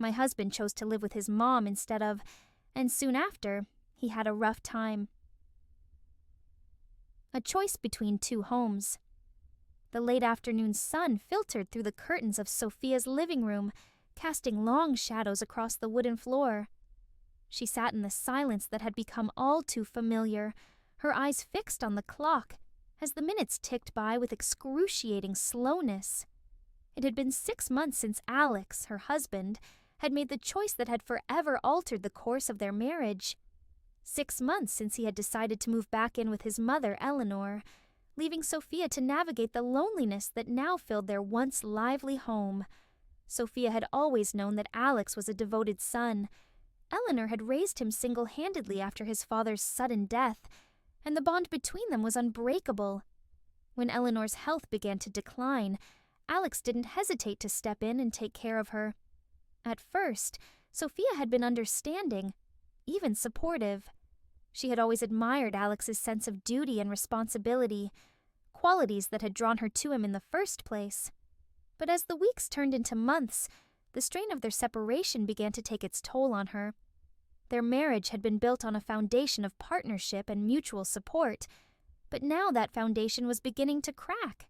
My husband chose to live with his mom instead of, and soon after, he had a rough time. A choice between two homes. The late afternoon sun filtered through the curtains of Sophia's living room, casting long shadows across the wooden floor. She sat in the silence that had become all too familiar, her eyes fixed on the clock, as the minutes ticked by with excruciating slowness. It had been 6 months since Alex, her husband, had made the choice that had forever altered the course of their marriage. 6 months since he had decided to move back in with his mother, Eleanor, leaving Sophia to navigate the loneliness that now filled their once lively home. Sophia had always known that Alex was a devoted son. Eleanor had raised him single-handedly after his father's sudden death, and the bond between them was unbreakable. When Eleanor's health began to decline, Alex didn't hesitate to step in and take care of her. At first, Sophia had been understanding, even supportive. She had always admired Alex's sense of duty and responsibility, qualities that had drawn her to him in the first place. But as the weeks turned into months, the strain of their separation began to take its toll on her. Their marriage had been built on a foundation of partnership and mutual support, but now that foundation was beginning to crack.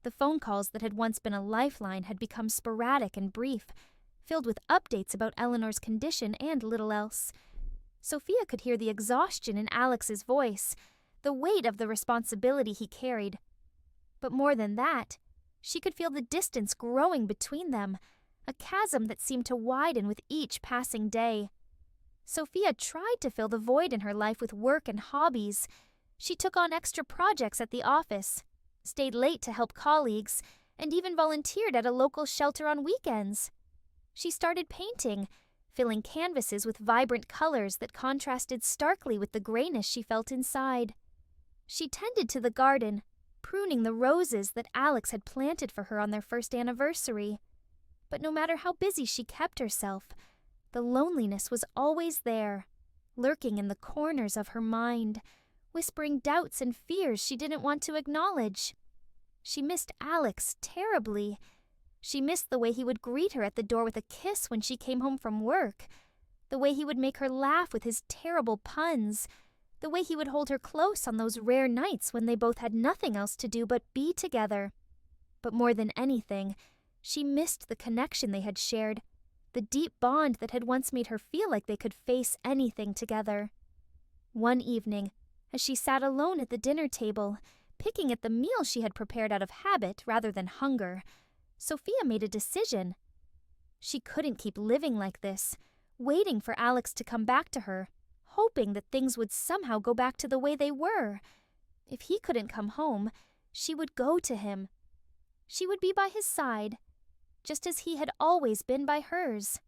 The phone calls that had once been a lifeline had become sporadic and brief, filled with updates about Eleanor's condition and little else. Sophia could hear the exhaustion in Alex's voice, the weight of the responsibility he carried. But more than that, she could feel the distance growing between them, a chasm that seemed to widen with each passing day. Sophia tried to fill the void in her life with work and hobbies. She took on extra projects at the office, stayed late to help colleagues, and even volunteered at a local shelter on weekends. She started painting, filling canvases with vibrant colors that contrasted starkly with the grayness she felt inside. She tended to the garden, pruning the roses that Alex had planted for her on their first anniversary. But no matter how busy she kept herself, the loneliness was always there, lurking in the corners of her mind, whispering doubts and fears she didn't want to acknowledge. She missed Alex terribly. She missed the way he would greet her at the door with a kiss when she came home from work, the way he would make her laugh with his terrible puns, the way he would hold her close on those rare nights when they both had nothing else to do but be together. But more than anything, she missed the connection they had shared, the deep bond that had once made her feel like they could face anything together. One evening, as she sat alone at the dinner table, picking at the meal she had prepared out of habit rather than hunger, Sophia made a decision. She couldn't keep living like this, waiting for Alex to come back to her, hoping that things would somehow go back to the way they were. If he couldn't come home, she would go to him. She would be by his side, just as he had always been by hers.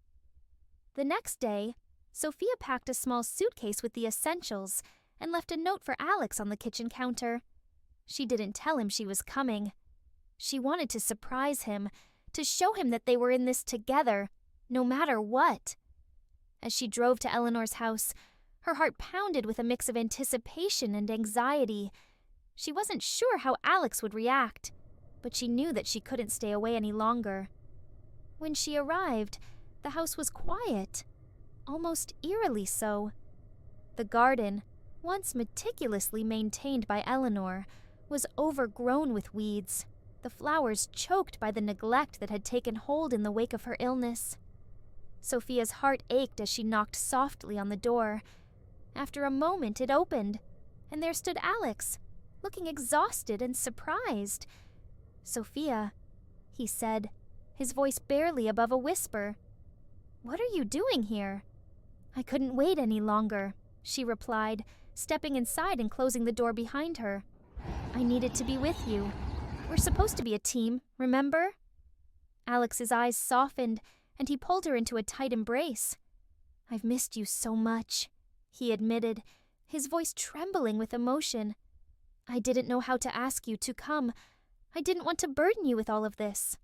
The next day, Sophia packed a small suitcase with the essentials and left a note for Alex on the kitchen counter. She didn't tell him she was coming. She wanted to surprise him, to show him that they were in this together, no matter what. As she drove to Eleanor's house, her heart pounded with a mix of anticipation and anxiety. She wasn't sure how Alex would react, but she knew that she couldn't stay away any longer. When she arrived, the house was quiet, almost eerily so. The garden, once meticulously maintained by Eleanor, was overgrown with weeds, the flowers choked by the neglect that had taken hold in the wake of her illness. Sophia's heart ached as she knocked softly on the door. After a moment it opened, and there stood Alex, looking exhausted and surprised. "Sophia," he said, his voice barely above a whisper. "What are you doing here?" "I couldn't wait any longer," she replied, stepping inside and closing the door behind her. "I needed to be with you. We're supposed to be a team, remember?" Alex's eyes softened, and he pulled her into a tight embrace. "I've missed you so much," he admitted, his voice trembling with emotion. "I didn't know how to ask you to come. I didn't want to burden you with all of this."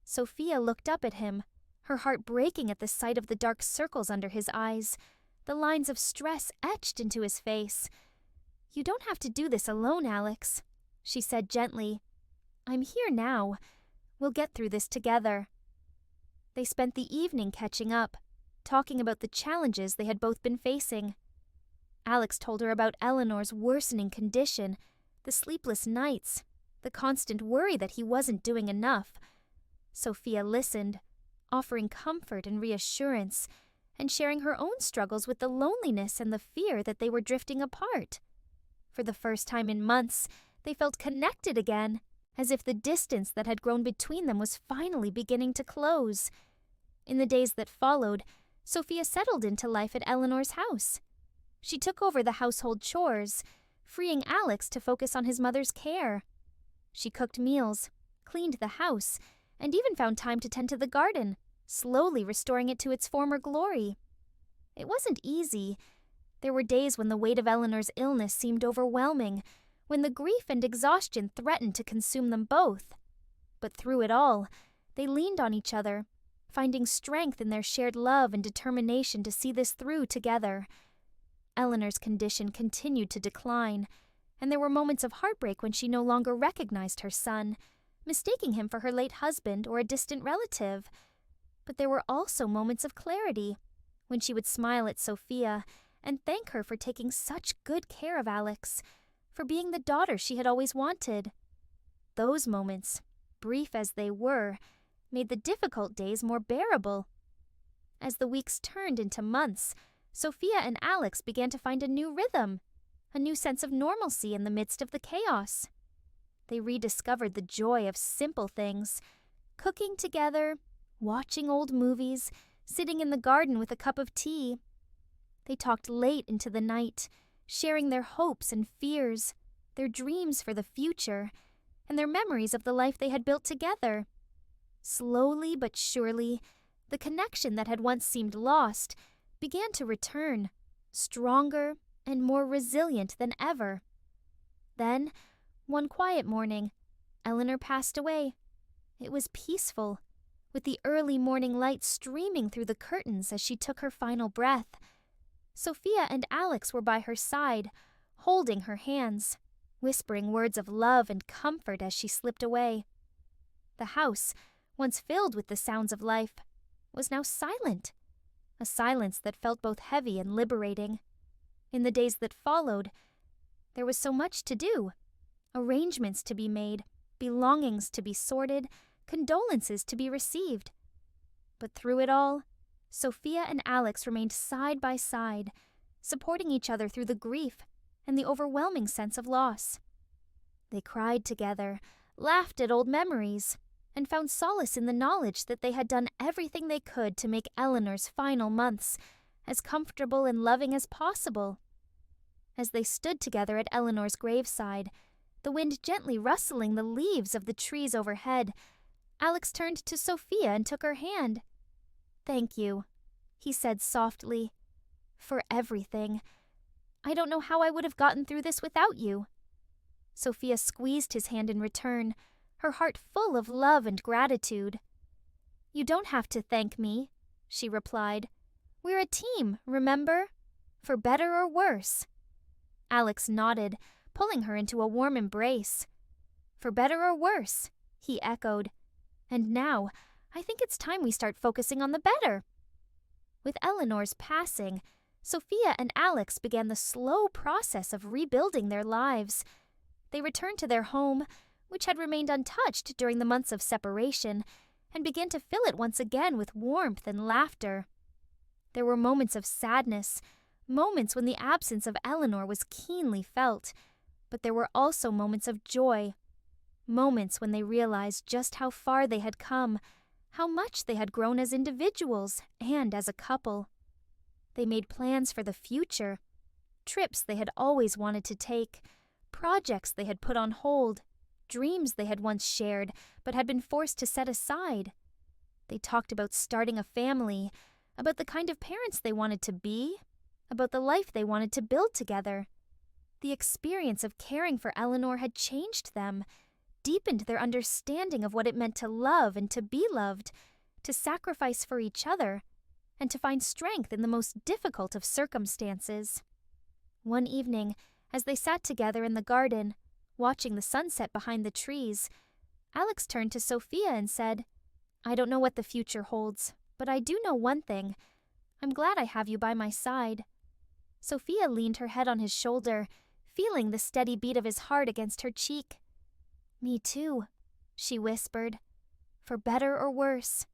Sophia looked up at him, her heart breaking at the sight of the dark circles under his eyes, the lines of stress etched into his face. "You don't have to do this alone, Alex," she said gently. "I'm here now. We'll get through this together." They spent the evening catching up, talking about the challenges they had both been facing. Alex told her about Eleanor's worsening condition, the sleepless nights, the constant worry that he wasn't doing enough. Sophia listened, offering comfort and reassurance, and sharing her own struggles with the loneliness and the fear that they were drifting apart. For the first time in months, they felt connected again, as if the distance that had grown between them was finally beginning to close. In the days that followed, Sophia settled into life at Eleanor's house. She took over the household chores, freeing Alex to focus on his mother's care. She cooked meals, cleaned the house, and even found time to tend to the garden, slowly restoring it to its former glory. It wasn't easy. There were days when the weight of Eleanor's illness seemed overwhelming, when the grief and exhaustion threatened to consume them both. But through it all, they leaned on each other, finding strength in their shared love and determination to see this through together. Eleanor's condition continued to decline, and there were moments of heartbreak when she no longer recognized her son, mistaking him for her late husband or a distant relative. But there were also moments of clarity, when she would smile at Sophia and thank her for taking such good care of Alex, for being the daughter she had always wanted. Those moments, brief as they were, made the difficult days more bearable. As the weeks turned into months, Sophia and Alex began to find a new rhythm, a new sense of normalcy in the midst of the chaos. They rediscovered the joy of simple things, cooking together, watching old movies, sitting in the garden with a cup of tea. They talked late into the night, sharing their hopes and fears, their dreams for the future, and their memories of the life they had built together. Slowly but surely, the connection that had once seemed lost began to return, stronger and more resilient than ever. Then, one quiet morning, Eleanor passed away. It was peaceful, with the early morning light streaming through the curtains as she took her final breath. Sophia and Alex were by her side, holding her hands, whispering words of love and comfort as she slipped away. The house, once filled with the sounds of life, was now silent, a silence that felt both heavy and liberating. In the days that followed, there was so much to do, arrangements to be made, belongings to be sorted, condolences to be received. But through it all, Sophia and Alex remained side by side, supporting each other through the grief and the overwhelming sense of loss. They cried together, laughed at old memories, and found solace in the knowledge that they had done everything they could to make Eleanor's final months as comfortable and loving as possible. As they stood together at Eleanor's graveside, the wind gently rustling the leaves of the trees overhead, Alex turned to Sophia and took her hand. "Thank you," he said softly, "for everything. I don't know how I would have gotten through this without you." Sophia squeezed his hand in return, her heart full of love and gratitude. "You don't have to thank me," she replied. "We're a team, remember? For better or worse." Alex nodded, pulling her into a warm embrace. "For better or worse," he echoed. "And now, I think it's time we start focusing on the better." With Eleanor's passing, Sophia and Alex began the slow process of rebuilding their lives. They returned to their home, which had remained untouched during the months of separation, and began to fill it once again with warmth and laughter. There were moments of sadness, moments when the absence of Eleanor was keenly felt, but there were also moments of joy, moments when they realized just how far they had come, how much they had grown as individuals and as a couple. They made plans for the future, trips they had always wanted to take, projects they had put on hold, dreams they had once shared but had been forced to set aside. They talked about starting a family, about the kind of parents they wanted to be, about the life they wanted to build together. The experience of caring for Eleanor had changed them, deepened their understanding of what it meant to love and to be loved, to sacrifice for each other, and to find strength in the most difficult of circumstances. One evening, as they sat together in the garden, watching the sunset behind the trees, Alex turned to Sophia and said, "I don't know what the future holds, But I do know one thing. I'm glad I have you by my side." Sophia leaned her head on his shoulder, feeling the steady beat of his heart against her cheek. "Me too," she whispered, "for better or worse."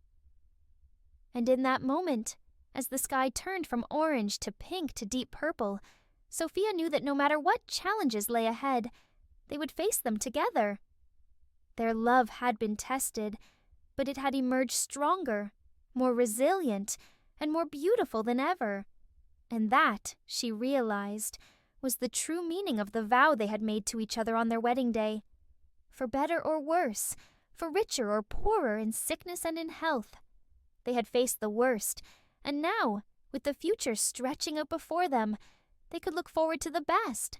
And in that moment, as the sky turned from orange to pink to deep purple, Sophia knew that no matter what challenges lay ahead, they would face them together. Their love had been tested, but it had emerged stronger, more resilient, and more beautiful than ever. And that, she realized, was the true meaning of the vow they had made to each other on their wedding day. For better or worse, for richer or poorer in sickness and in health. They had faced the worst, and now, with the future stretching out before them, they could look forward to the best.